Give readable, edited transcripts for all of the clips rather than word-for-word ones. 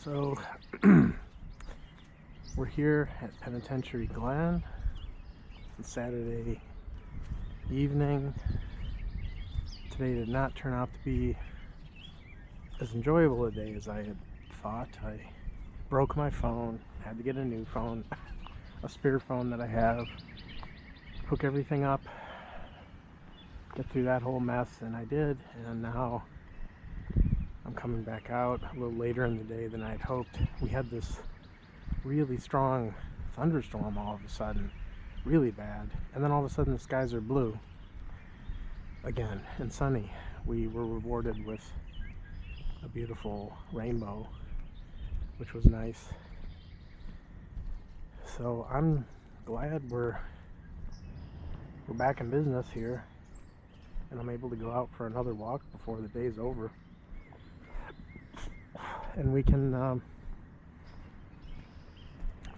So we're here at Penitentiary Glenn. It's Saturday evening. Today did not turn out to be as enjoyable a day as I had thought. I broke my phone, had to get a new phone, a spare phone that I have, hook everything up, get through that whole mess, and I did. And now I'm coming back out a little later in the day than I'd hoped. We had this really strong thunderstorm all of a sudden, really bad, and then all of a sudden the skies are blue again and sunny. We were rewarded with a beautiful rainbow, which was nice. So I'm glad we're back in business here, and I'm able to go out for another walk before the day's over, and we can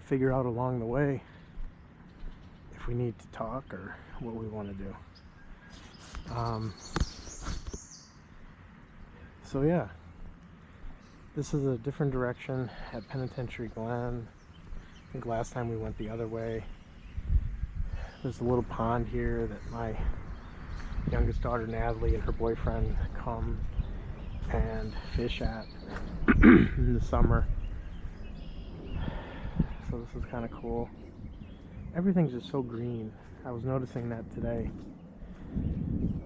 figure out along the way if we need to talk or what we want to do. So yeah, this is a different direction at Penitentiary Glenn. I think last time we went the other way. There's a little pond here that my youngest daughter Natalie and her boyfriend come and fish at in the summer. So this is kind of cool. Everything's just so green. I was noticing that today.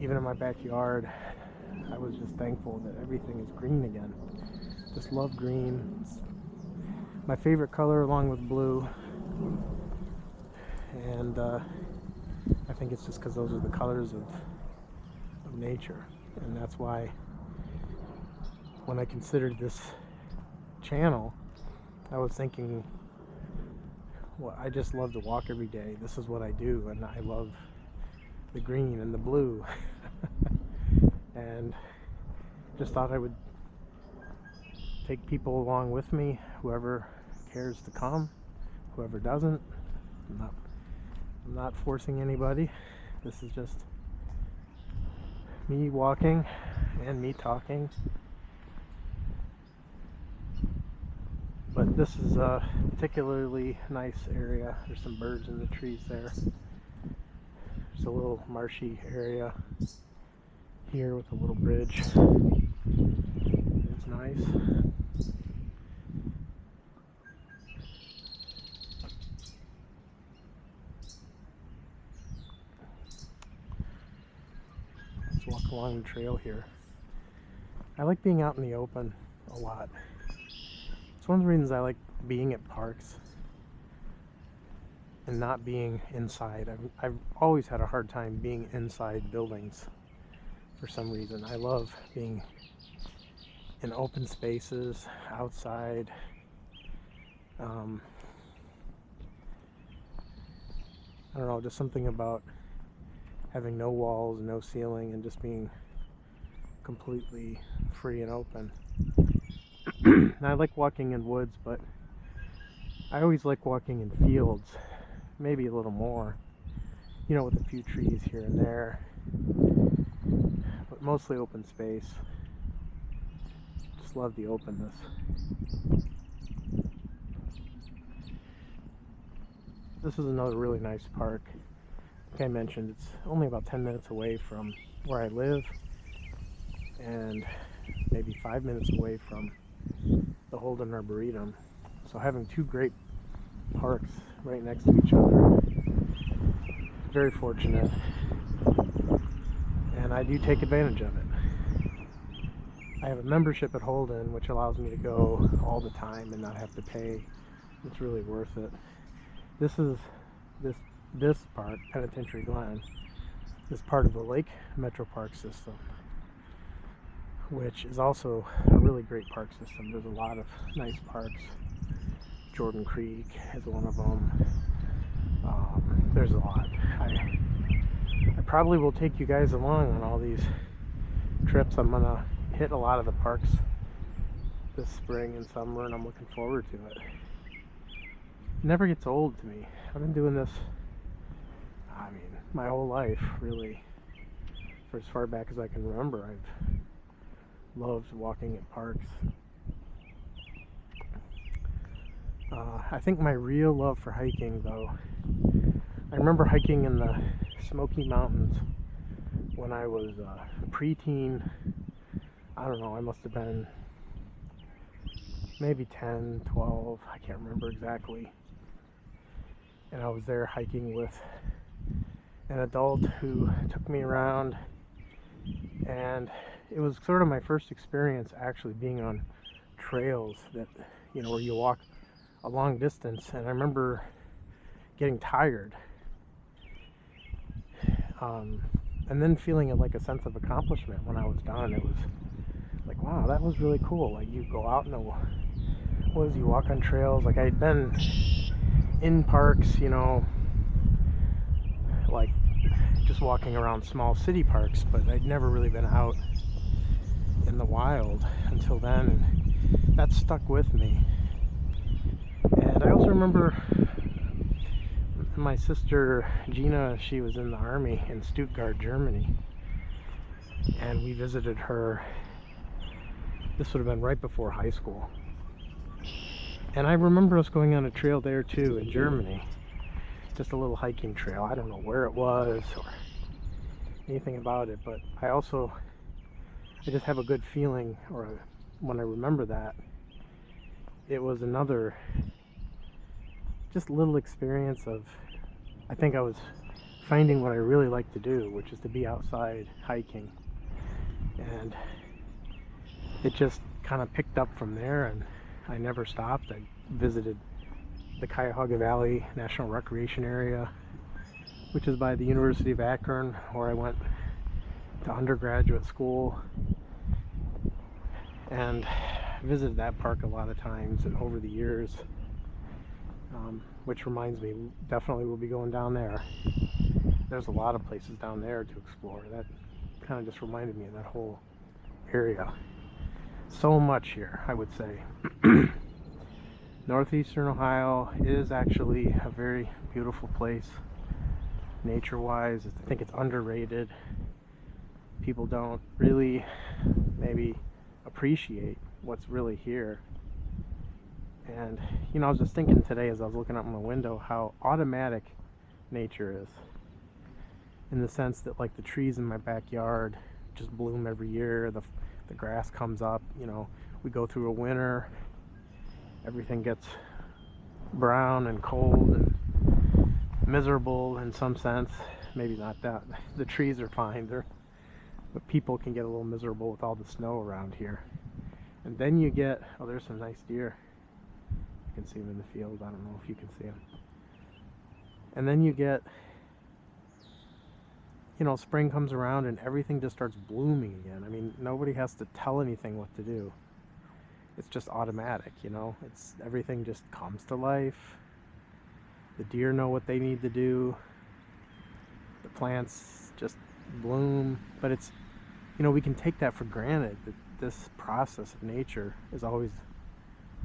Even in my backyard, I was just thankful that everything is green again. Just love green. It's my favorite color along with blue. And I think it's just because those are the colors of nature. And that's why when I considered this channel, I was thinking, well, I just love to walk every day. This is what I do, and I love the green and the blue. And just thought I would take people along with me, whoever cares to come, whoever doesn't. I'm not forcing anybody. This is just me walking and me talking. But this is a particularly nice area. There's some birds in the trees there. There's a little marshy area here with a little bridge. It's nice. Let's walk along the trail here. I like being out in the open a lot. It's one of the reasons I like being at parks and not being inside. I've always had a hard time being inside buildings for some reason. I love being in open spaces, outside. I don't know, just something about having no walls, no ceiling, and just being completely free and open. I like walking in woods, but I always like walking in fields, maybe a little more, you know, with a few trees here and there, but mostly open space. Just love the openness. This is another really nice park. Like I mentioned, it's only about 10 minutes away from where I live, and maybe 5 minutes away from the Holden Arboretum. So having two great parks right next to each other, very fortunate, and I do take advantage of it. I have a membership at Holden which allows me to go all the time and not have to pay. It's really worth it. This park, Penitentiary Glen, is part of the Lake Metro Park system, which is also a really great park system. There's a lot of nice parks. Jordan Creek is one of them. There's a lot. I probably will take you guys along on all these trips. I'm gonna hit a lot of the parks this spring and summer, and I'm looking forward to it. It never gets old to me. I've been doing this, I mean, my whole life, really. For as far back as I can remember, I've loved walking at parks. I think my real love for hiking, though, I remember hiking in the Smoky Mountains when I was a preteen. I don't know, I must have been maybe 10, 12, I can't remember exactly. And I was there hiking with an adult who took me around, and it was sort of my first experience actually being on trails that, you know, where you walk a long distance. And I remember getting tired, and then feeling like a sense of accomplishment when I was done. It was like, wow, that was really cool. Like, you go out in the woods, you walk on trails. Like, I'd been in parks, you know, like just walking around small city parks, but I'd never really been out in the wild until then, and that stuck with me. And I also remember my sister Gina, she was in the army in Stuttgart, Germany, and we visited her. This would have been right before high school, and I remember us going on a trail there too in Germany, just a little hiking trail. I don't know where it was or anything about it, but I just have a good feeling, or when I remember that, it was another just little experience of, I think I was finding what I really like to do, which is to be outside hiking. And it just kind of picked up from there, and I never stopped. I visited the Cuyahoga Valley National Recreation Area, which is by the University of Akron, where I went to undergraduate school, and visited that park a lot of times and over the years, which reminds me, definitely we'll be going down there. There's a lot of places down there to explore. That kind of just reminded me of that whole area. So much here, I would say. Northeastern Ohio is actually a very beautiful place, nature-wise. I think it's underrated. People don't really maybe appreciate what's really here. And, you know, I was just thinking today as I was looking out my window how automatic nature is, in the sense that, like, the trees in my backyard just bloom every year. The grass comes up, you know, we go through a winter, everything gets brown and cold and miserable in some sense. Maybe not that. The trees are fine, but people can get a little miserable with all the snow around here. And then you get, oh, there's some nice deer. You can see them in the field. I don't know if you can see them. And then you get, you know, spring comes around and everything just starts blooming again. I mean, nobody has to tell anything what to do. It's just automatic, you know. Everything just comes to life. The deer know what they need to do. The plants just bloom. But it's, you know, we can take that for granted, that this process of nature is always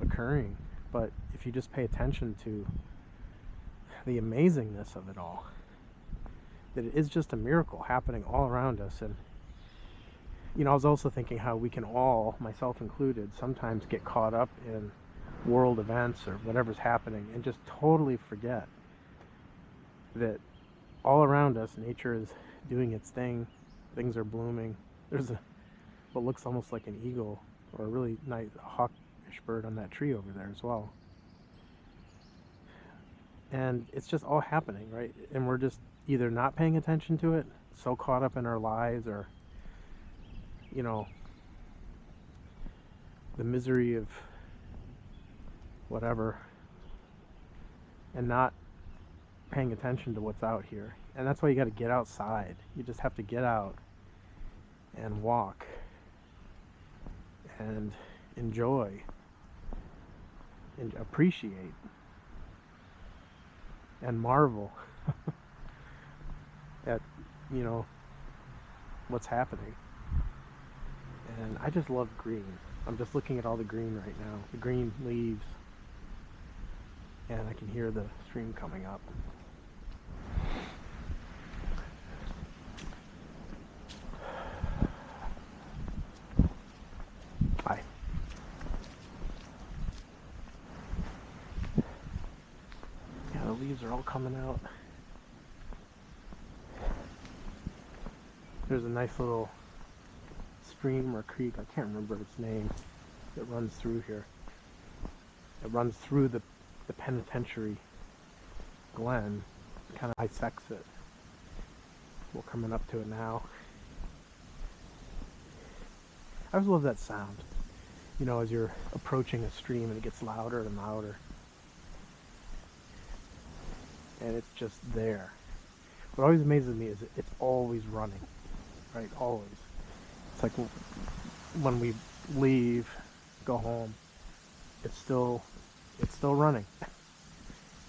occurring. But if you just pay attention to the amazingness of it all, that it is just a miracle happening all around us. And, you know, I was also thinking how we can all, myself included, sometimes get caught up in world events or whatever's happening and just totally forget that all around us nature is doing its thing. Things are blooming. There's what looks almost like an eagle or a really nice hawkish bird on that tree over there as well. And it's just all happening, right? And we're just either not paying attention to it, so caught up in our lives, or, you know, the misery of whatever, and not paying attention to what's out here. And that's why you got to get outside. You just have to get out and walk and enjoy and appreciate and marvel at, you know, what's happening. And I just love green. I'm just looking at all the green right now, the green leaves, and I can hear the stream coming up. Bye. coming out. There's a nice little stream or creek, I can't remember its name, that runs through here. It runs through the Penitentiary Glen, kind of bisects it. We're coming up to it now. I always love that sound, you know, as you're approaching a stream and it gets louder and louder. And it's just there. What always amazes me is it's always running, right? Always. It's like when we leave, go home, it's still running.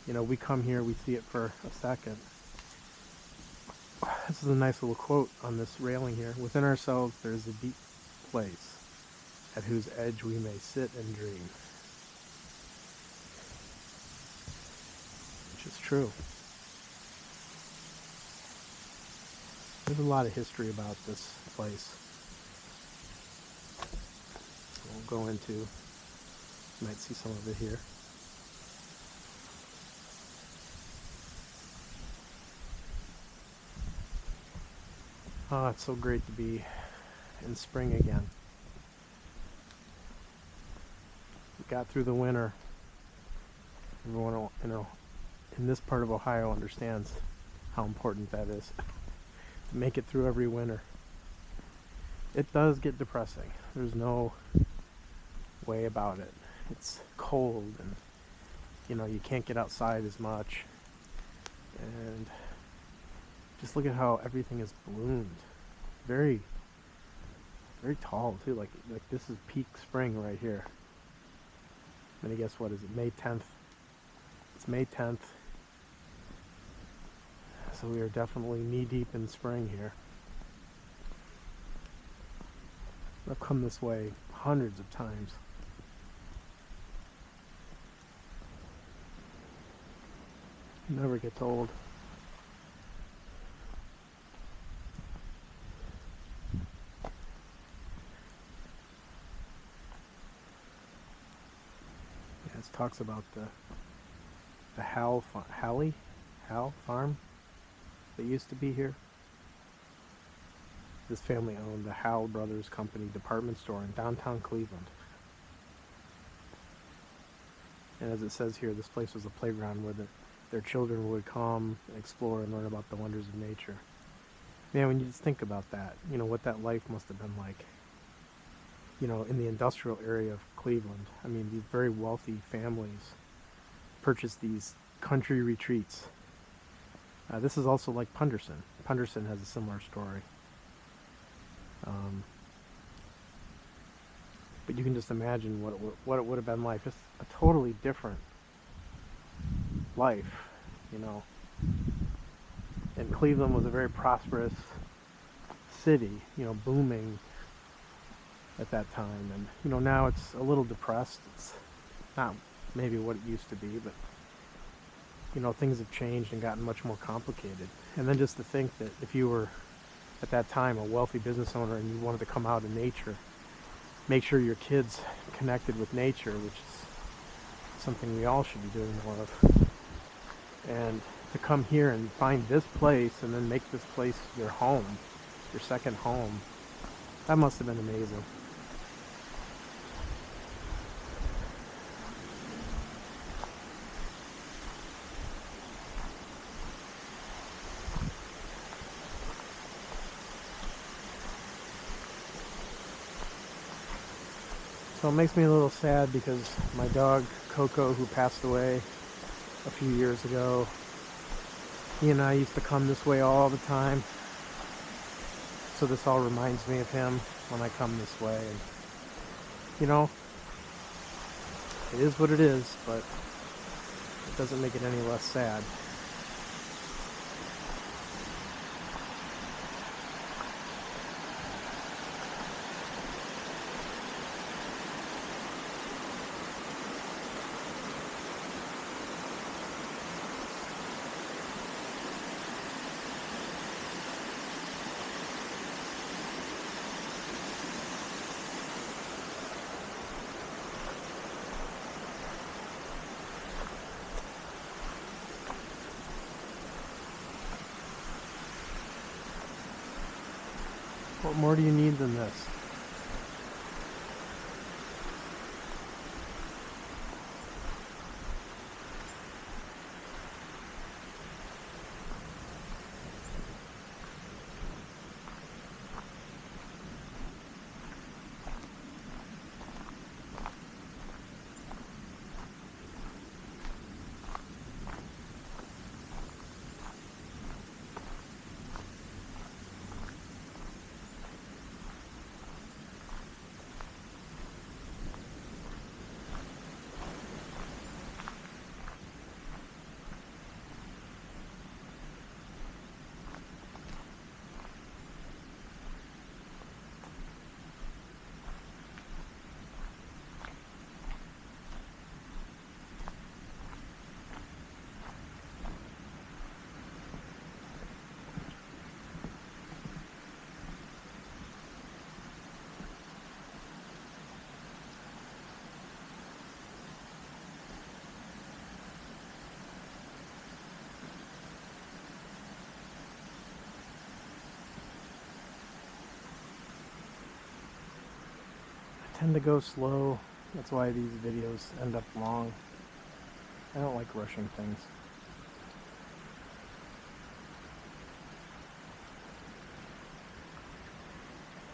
You know, we come here, we see it for a second. This is a nice little quote on this railing here. Within ourselves there is a deep place at whose edge we may sit and dream. Which is true. There's a lot of history about this place. We'll go into, you might see some of it here. Oh, it's so great to be in spring again. We got through the winter. Everyone, you know, in this part of Ohio understands how important that is. To make it through every winter. It does get depressing. There's no way about it. It's cold and, you know, you can't get outside as much. And just look at how everything is bloomed. Very, very tall too. Like this is peak spring right here. And I guess what is it? May 10th. It's May 10th. So we are definitely knee deep in spring here. I've come this way hundreds of times. It never gets old. It talks about the Howal Farm that used to be here. This family owned the Howal Brothers Company department store in downtown Cleveland. And as it says here, this place was a playground where their children would come, explore, and learn about the wonders of nature. Man, when you just think about that, you know, what that life must have been like, you know, in the industrial area of Cleveland. I mean, these very wealthy families purchased these country retreats. This is also like Punderson. Punderson has a similar story. But you can just imagine what it would have been like. It's a totally different life, you know. And Cleveland was a very prosperous city, you know, booming at that time. And, you know, now it's a little depressed. It's not maybe what it used to be, but, you know, things have changed and gotten much more complicated. And then just to think that if you were, at that time, a wealthy business owner and you wanted to come out in nature, make sure your kids connected with nature, which is something we all should be doing more of. And to come here and find this place and then make this place your home, your second home, that must have been amazing. So it makes me a little sad because my dog Coco, who passed away a few years ago, he and I used to come this way all the time. So this all reminds me of him when I come this way. And, you know, it is what it is, but it doesn't make it any less sad. What more do you need than this? I tend to go slow. That's why these videos end up long. I don't like rushing things.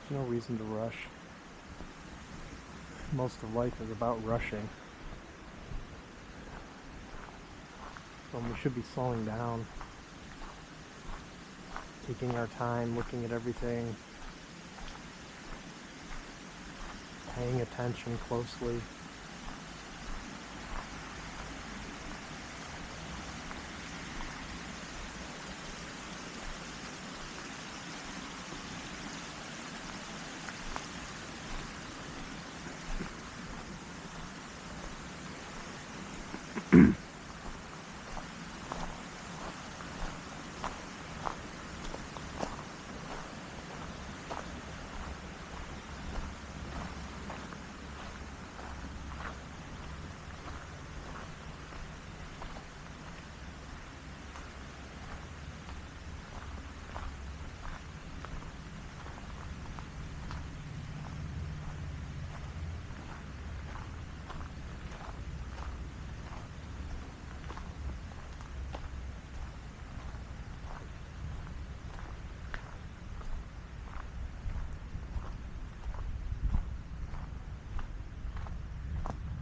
There's no reason to rush. Most of life is about rushing. When we should be slowing down, taking our time, looking at everything, paying attention closely.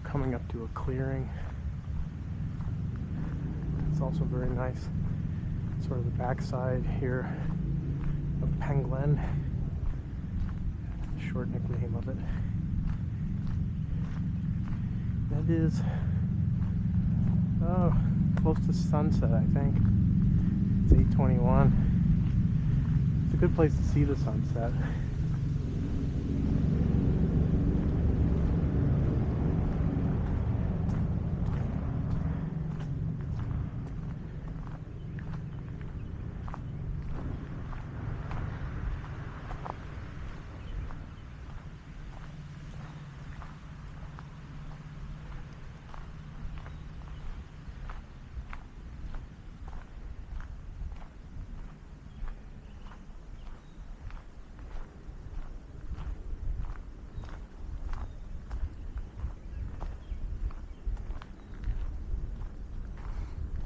Coming up to a clearing. It's also very nice. Sort of the backside here of Glen. Short nickname of it. That is close to sunset, I think. It's 8:21. It's a good place to see the sunset.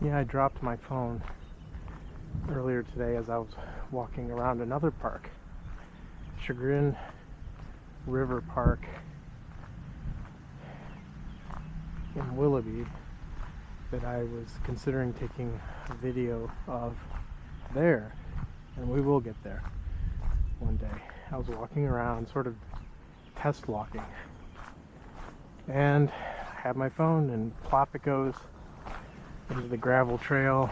Yeah, I dropped my phone earlier today as I was walking around another park, Chagrin River Park in Willoughby, that I was considering taking a video of there, and we will get there one day. I was walking around, sort of test walking, and I had my phone, and plop it goes into the gravel trail.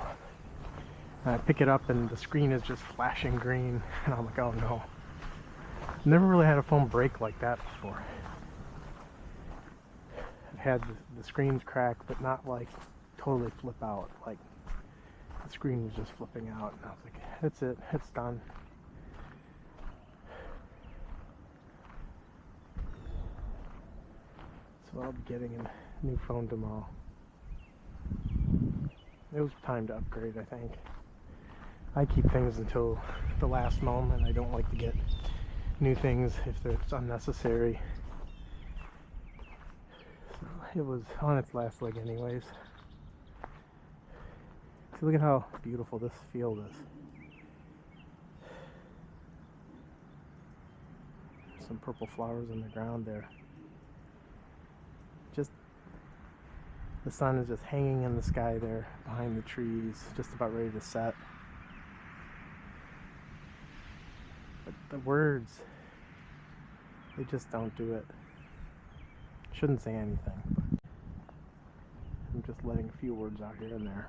And I pick it up and the screen is just flashing green, and I'm like, oh no. Never really had a phone break like that before. I've had the screens crack, but not like totally flip out. Like the screen was just flipping out, and I was like, that's it, it's done. So I'll be getting a new phone tomorrow. It was time to upgrade, I think. I keep things until the last moment. I don't like to get new things if it's unnecessary. So it was on its last leg anyways. See, look at how beautiful this field is. Some purple flowers in the ground there. Just the sun is just hanging in the sky there behind the trees, just about ready to set. But the words, they just don't do it. Shouldn't say anything, but I'm just letting a few words out here and there.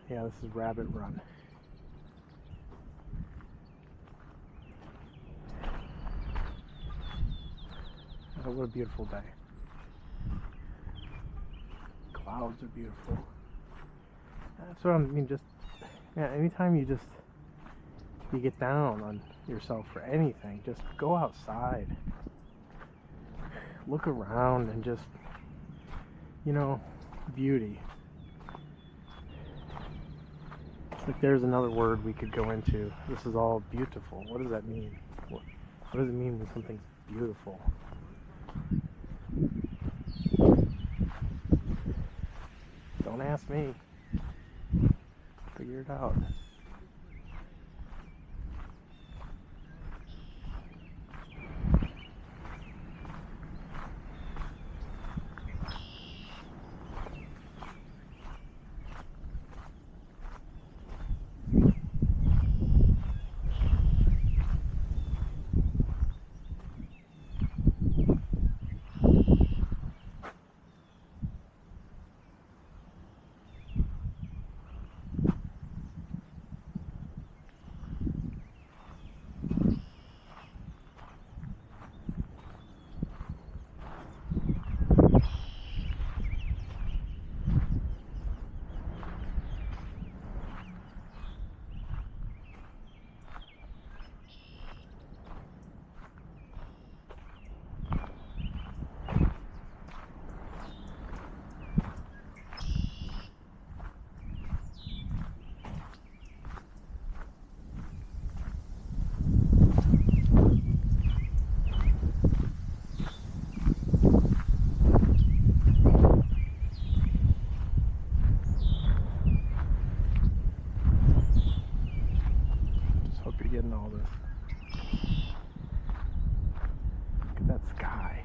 Yeah, this is Rabbit Run. Oh, what a beautiful day. Clouds are beautiful. That's what I mean, just, yeah, anytime you get down on yourself for anything, just go outside. Look around and just, you know, beauty. Like, there's another word we could go into. This is all beautiful. What does that mean? What does it mean when something's beautiful? Don't ask me. Figure it out. Getting all this. Look at that sky.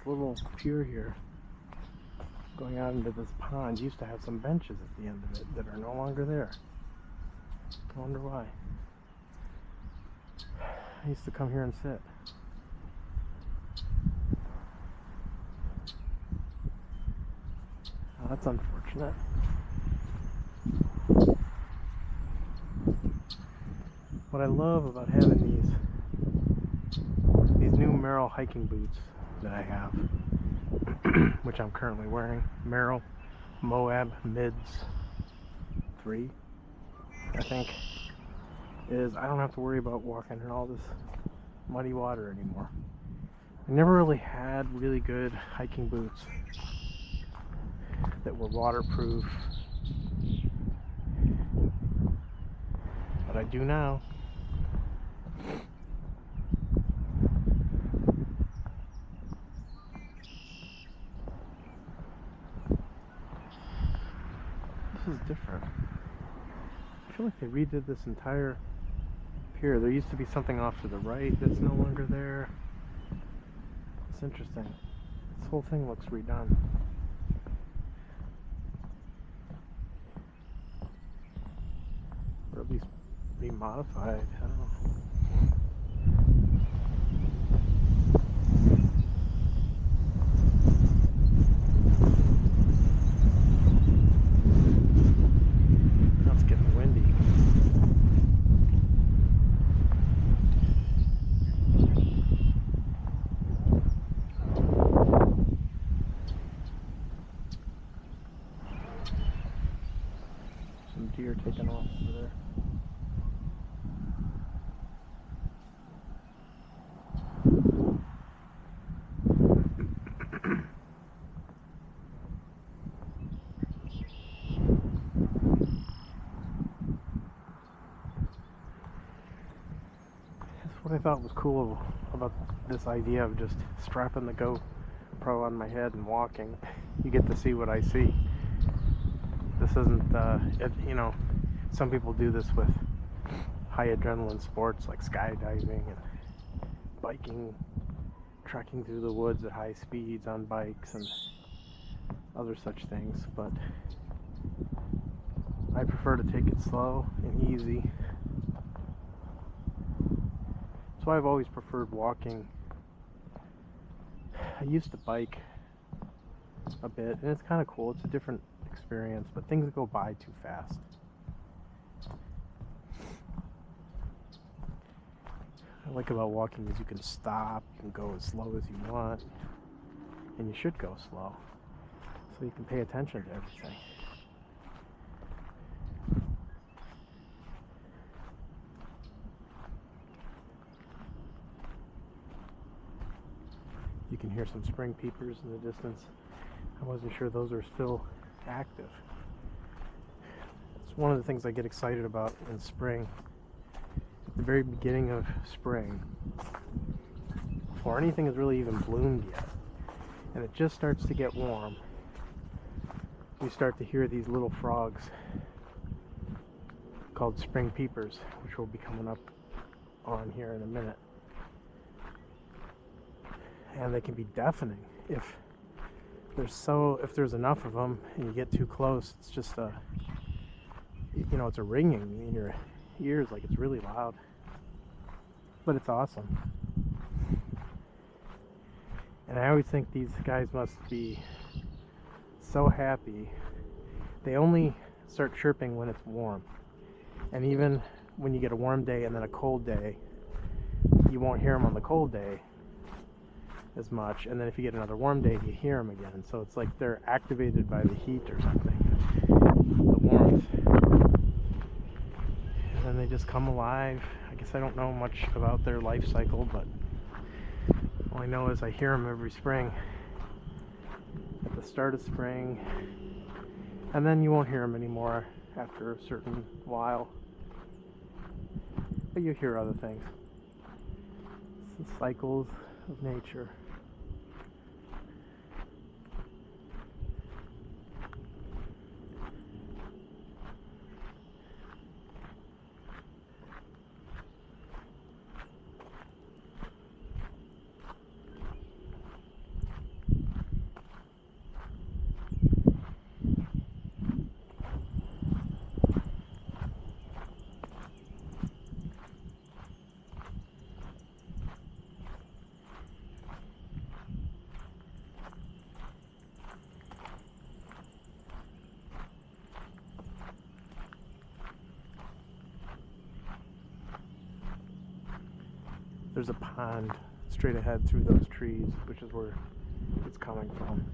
Little pier here going out into this pond used to have some benches at the end of it that are no longer there. I wonder why. I used to come here and sit. Oh, that's unfortunate. What I love about having these new Merrell hiking boots that I have which I'm currently wearing. Merrill Moab Mids 3, I think, is I don't have to worry about walking in all this muddy water anymore. I never really had really good hiking boots that were waterproof, but I do now. This is different. I feel like they redid this entire pier. There used to be something off to the right that's no longer there. It's interesting. This whole thing looks redone. Or at least remodified. I don't know. Now it's getting windy. Some deer taking off over there. What I thought was cool about this idea of just strapping the GoPro on my head and walking, you get to see what I see. This isn't, you know, some people do this with high adrenaline sports like skydiving and biking, trekking through the woods at high speeds on bikes and other such things, but I prefer to take it slow and easy. That's why I've always preferred walking. I used to bike a bit, and it's kind of cool. It's a different experience, but things go by too fast. What I like about walking is you can stop, you can go as slow as you want, and you should go slow, so you can pay attention to everything. You can hear some spring peepers in the distance. I wasn't sure those are still active. It's one of the things I get excited about in spring. At the very beginning of spring, before anything has really even bloomed yet, and it just starts to get warm, we start to hear these little frogs called spring peepers, which will be coming up on here in a minute. And they can be deafening if there's enough of them and you get too close. It's just it's a ringing in your ears, like it's really loud, but it's awesome. And I always think these guys must be so happy. They only start chirping when it's warm, and even when you get a warm day and then a cold day, you won't hear them on the cold day as much, and then if you get another warm day, you hear them again. So it's like they're activated by the heat or something, the warmth, and then they just come alive. I guess I don't know much about their life cycle, but all I know is I hear them every spring, at the start of spring, and then you won't hear them anymore after a certain while, but you hear other things. It's the cycles of nature. There's a pond straight ahead through those trees, which is where it's coming from.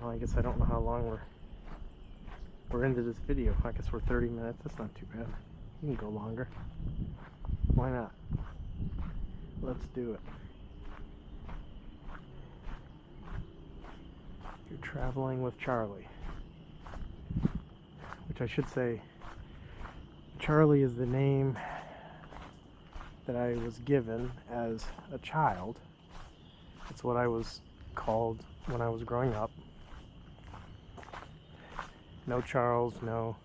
Well, I guess I don't know how long we're into this video. I guess we're 30 minutes. That's not too bad. You can go longer. Why not? Let's do it. You're traveling with Charlie. Which I should say, Charlie is the name that I was given as a child. That's what I was called when I was growing up. No Charles, no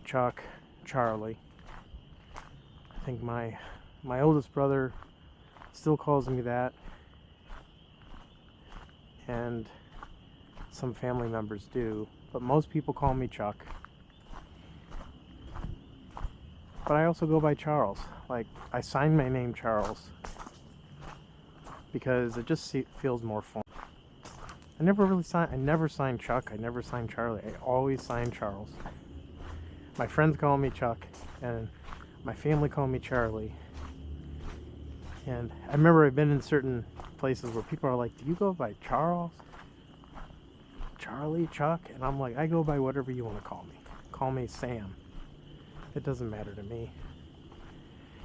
Chuck, Charlie. I think my oldest brother still calls me that, and some family members do, but most people call me Chuck. But I also go by Charles. Like, I signed my name Charles because it just feels more fun. I never signed Chuck, I never signed Charlie, I always signed Charles. My friends call me Chuck, and my family call me Charlie. And I remember I've been in certain places where people are like, do you go by Charles? Charlie, Chuck? And I'm like, I go by whatever you want to call me. Call me Sam. It doesn't matter to me.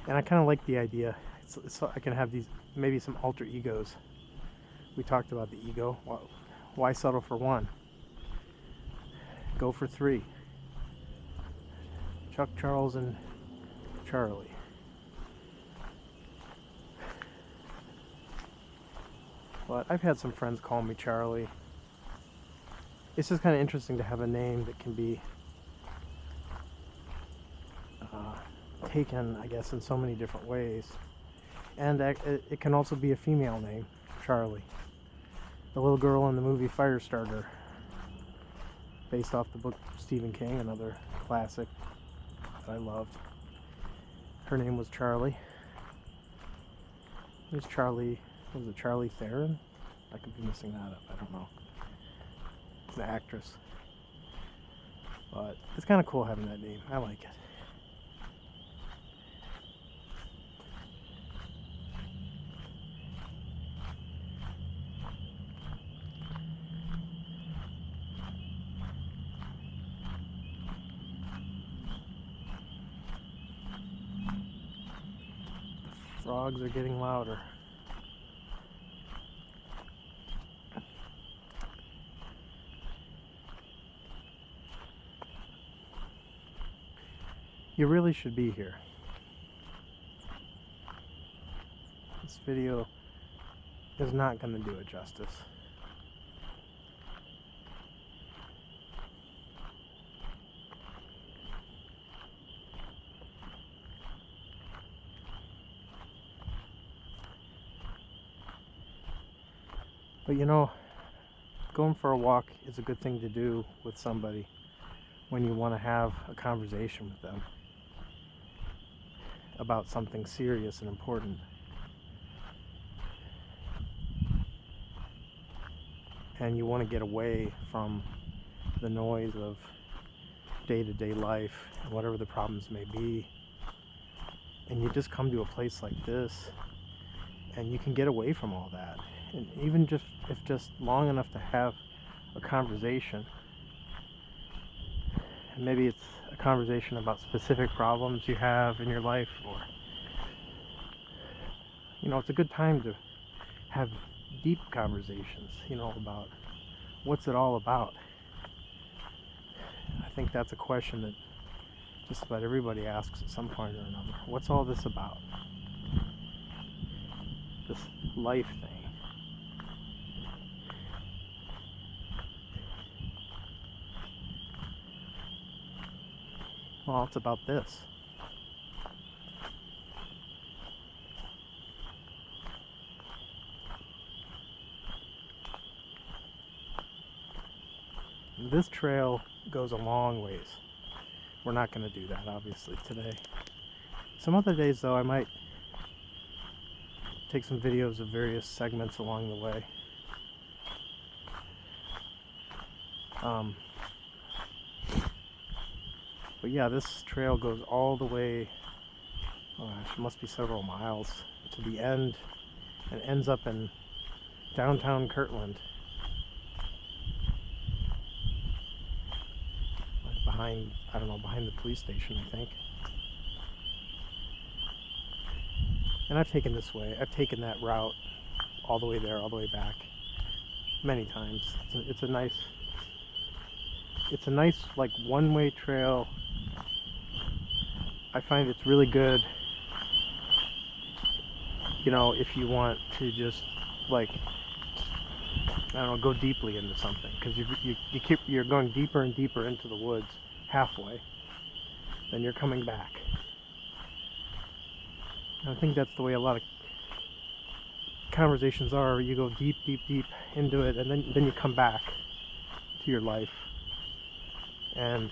And I kind of like the idea. So I can have these, maybe some alter egos. We talked about the ego. Why settle for one? Go for three. Chuck, Charles, and Charlie. But I've had some friends call me Charlie. It's just kind of interesting to have a name that can be taken, I guess, in so many different ways. And it can also be a female name, Charlie. The little girl in the movie Firestarter, based off the book Stephen King, another classic that I loved. Her name was Charlie. Who's Charlie? Was it Charlie Theron? I could be messing that up, I don't know. The actress. But it's kind of cool having that name. I like it. The frogs are getting louder. You really should be here. This video is not going to do it justice. But you know, going for a walk is a good thing to do with somebody when you want to have a conversation with them about something serious and important. And you want to get away from the noise of day-to-day life and whatever the problems may be. And you just come to a place like this and you can get away from all that. And even just if just long enough to have a conversation. And maybe it's a conversation about specific problems you have in your life, or you know, it's a good time to have deep conversations, you know, about what's it all about. I think that's a question that just about everybody asks at some point or another. What's all this about? This life thing. Well, it's about this. This trail goes a long ways. We're not going to do that, obviously, today. Some other days, though, I might take some videos of various segments along the way. But yeah, this trail goes all the way, oh gosh, it must be several miles to the end, and ends up in downtown Kirtland. Like behind, I don't know, behind the police station, I think. And I've taken this way. I've taken that route all the way there, all the way back, many times. It's a nice like one-way trail. I find it's really good, you know, if you want to just like, I don't know, go deeply into something, because you're going deeper and deeper into the woods halfway, then you're coming back. And I think that's the way a lot of conversations are. You go deep, deep, deep into it, and then you come back to your life, and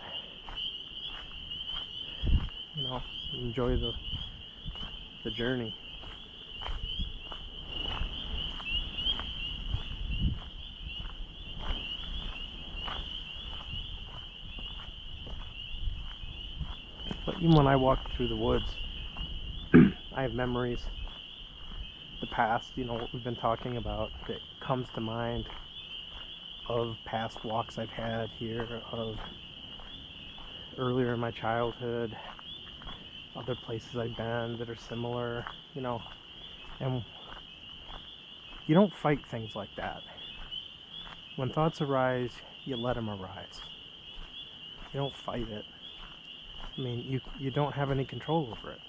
you know, enjoy the journey. But even when I walk through the woods, I have memories, the past, you know, what we've been talking about, that comes to mind, of past walks I've had here, of earlier in my childhood, other places I've been that are similar, you know. And you don't fight things like that. When thoughts arise, you let them arise. You don't fight it. I mean, you don't have any control over it.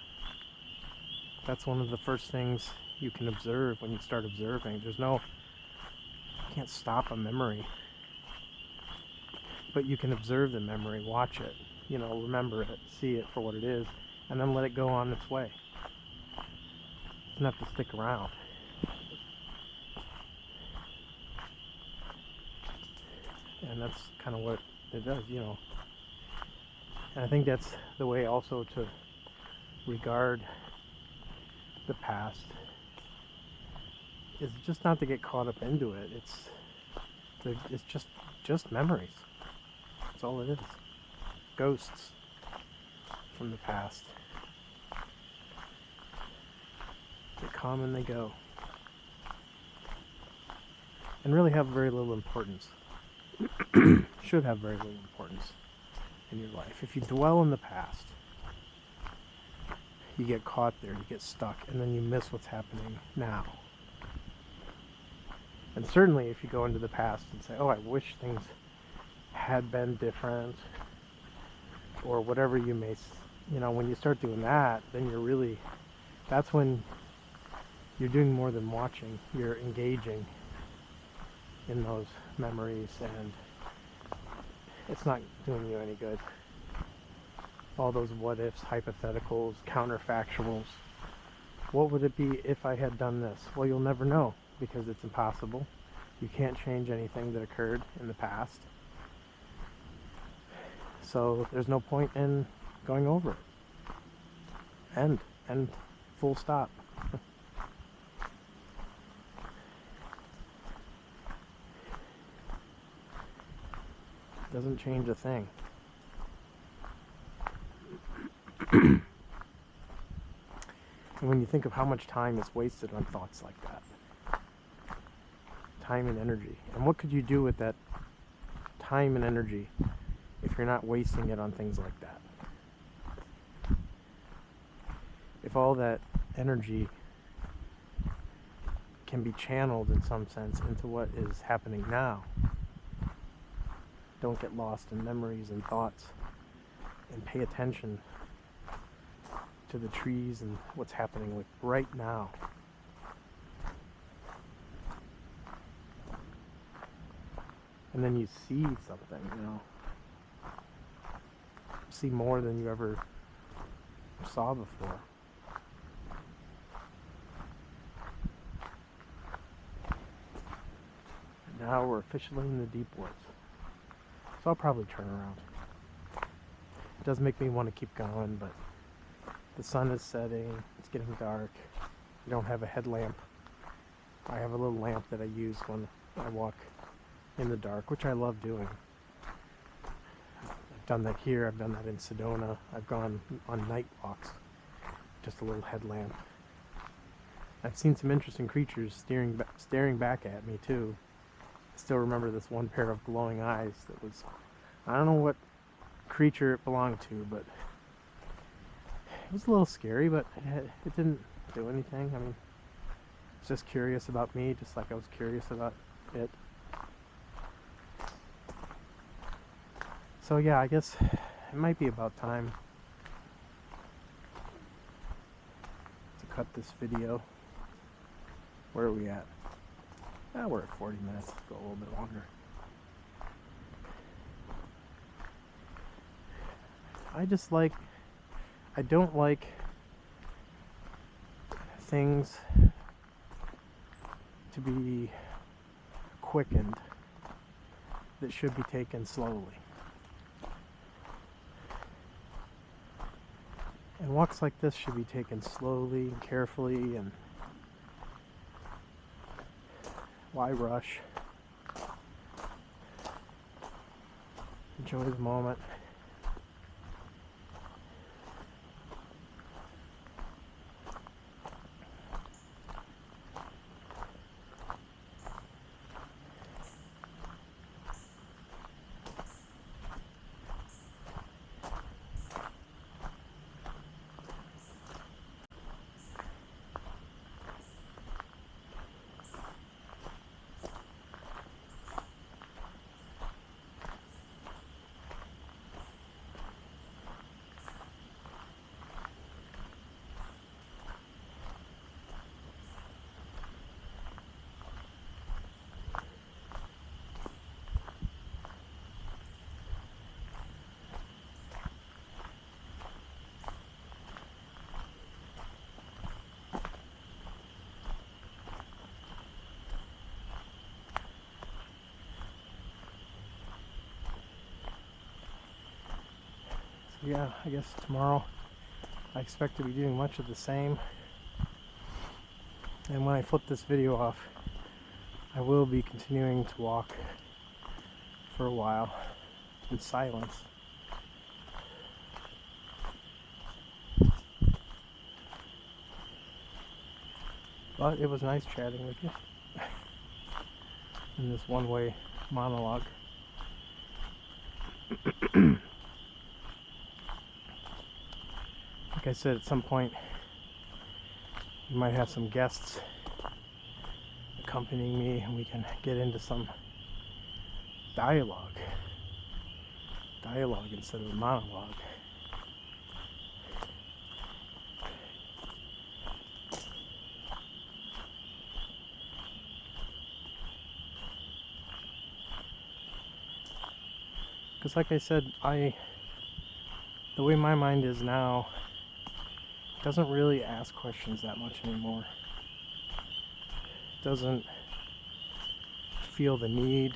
That's one of the first things you can observe when you start observing. You can't stop a memory, but you can observe the memory, watch it, you know, remember it, see it for what it is, and then let it go on its way. It doesn't have to stick around. And that's kind of what it does, you know. And I think that's the way also to regard the past, is just not to get caught up into it. It's just memories. That's all it is. Ghosts from the past. They come and they go, and really have very little importance. Should have very little importance in your life. If you dwell in the past, you get caught there, you get stuck, and then you miss what's happening now. And certainly if you go into the past and say, oh, I wish things had been different, or whatever you may, you know, when you start doing that, then that's when you're doing more than watching. You're engaging in those memories, and it's not doing you any good. All those what ifs, hypotheticals, counterfactuals. What would it be if I had done this? Well, you'll never know, because it's impossible. You can't change anything that occurred in the past. So there's no point in going over it. End. Full stop. Doesn't change a thing. And when you think of how much time is wasted on thoughts like that, time and energy, and what could you do with that time and energy if you're not wasting it on things like that? If all that energy can be channeled in some sense into what is happening now, don't get lost in memories and thoughts, and pay attention to the trees and what's happening like right now. And then you see something, you know. See more than you ever saw before. And now we're officially in the deep woods. So I'll probably turn around. It does make me want to keep going, but the sun is setting, it's getting dark. I don't have a headlamp. I have a little lamp that I use when I walk in the dark, which I love doing. I've done that here, I've done that in Sedona. I've gone on night walks, just a little headlamp. I've seen some interesting creatures staring back at me too. I still remember this one pair of glowing eyes that was, I don't know what creature it belonged to, but it was a little scary, but it didn't do anything. I mean, it's just curious about me, just like I was curious about it. So yeah, I guess it might be about time to cut this video. Where are we at? We're at 40 minutes. Let's go a little bit longer. I don't like things to be quickened that should be taken slowly. And walks like this should be taken slowly and carefully, and why rush? Enjoy the moment. Yeah, I guess tomorrow I expect to be doing much of the same. And when I flip this video off, I will be continuing to walk for a while in silence. But it was nice chatting with you in this one-way monologue. Like I said, at some point you might have some guests accompanying me and we can get into some dialogue instead of a monologue. Because like I said, the way my mind is now, doesn't really ask questions that much anymore. Doesn't feel the need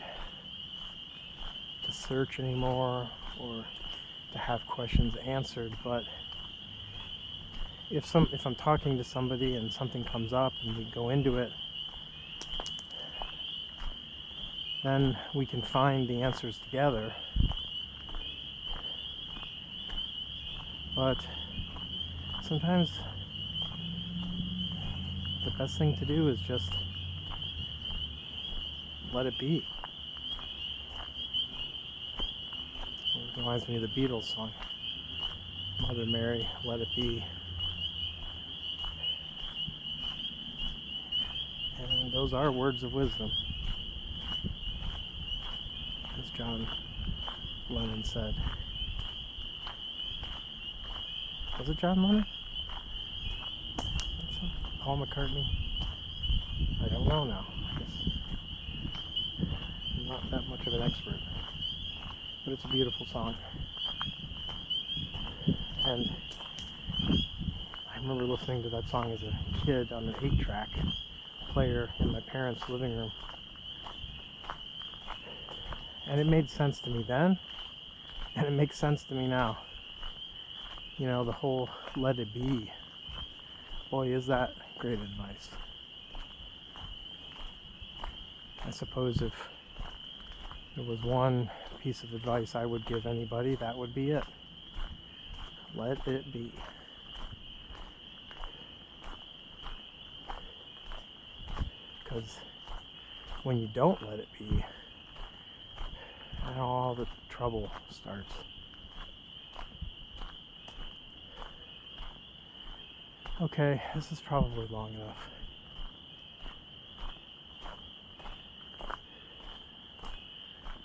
to search anymore or to have questions answered. But if I'm talking to somebody and something comes up and we go into it, then we can find the answers together. But sometimes the best thing to do is just let it be. It reminds me of the Beatles song, Mother Mary, Let It Be. And those are words of wisdom, as John Lennon said. Was it John Lennon? Paul McCartney? I don't know now. I guess I'm not that much of an expert. But it's a beautiful song. And I remember listening to that song as a kid on an 8-track player in my parents' living room. And it made sense to me then, and it makes sense to me now. You know, the whole let it be. Boy, is that great advice. I suppose if there was one piece of advice I would give anybody, that would be it. Let it be. because when you don't let it be, then all the trouble starts. Okay, this is probably long enough.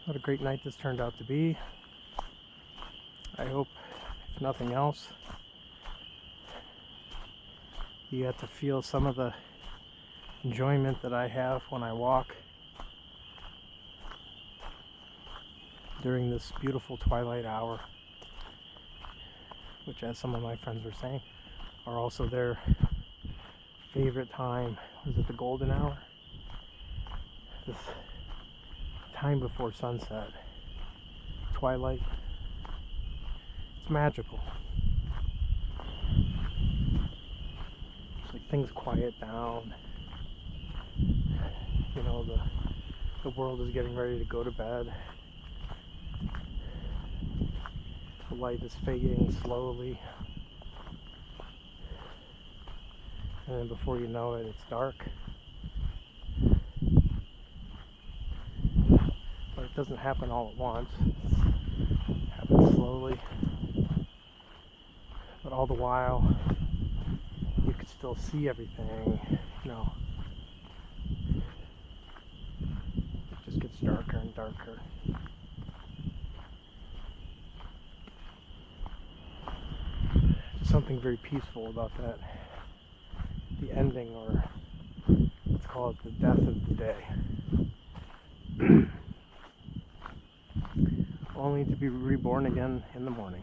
What a great night this turned out to be. I hope, if nothing else, you got to feel some of the enjoyment that I have when I walk during this beautiful twilight hour, which, as some of my friends were saying, are also their favorite time. Was it the golden hour? This time before sunset, twilight. It's magical. It's like things quiet down. You know, the world is getting ready to go to bed. The light is fading slowly. And then before you know it, it's dark. But it doesn't happen all at once. It happens slowly. But all the while, you can still see everything, you know. It just gets darker and darker. There's something very peaceful about that. The ending, or let's call it the death of the day. Only to be reborn again in the morning.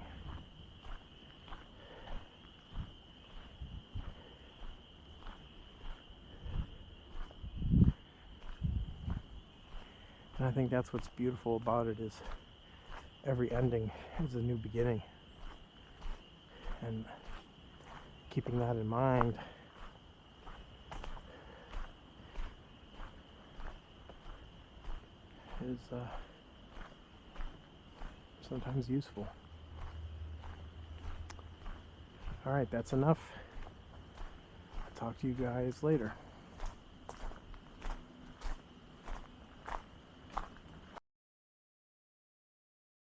And I think that's what's beautiful about it, is every ending is a new beginning. And keeping that in mind, is sometimes useful. Alright, that's enough. I'll talk to you guys later.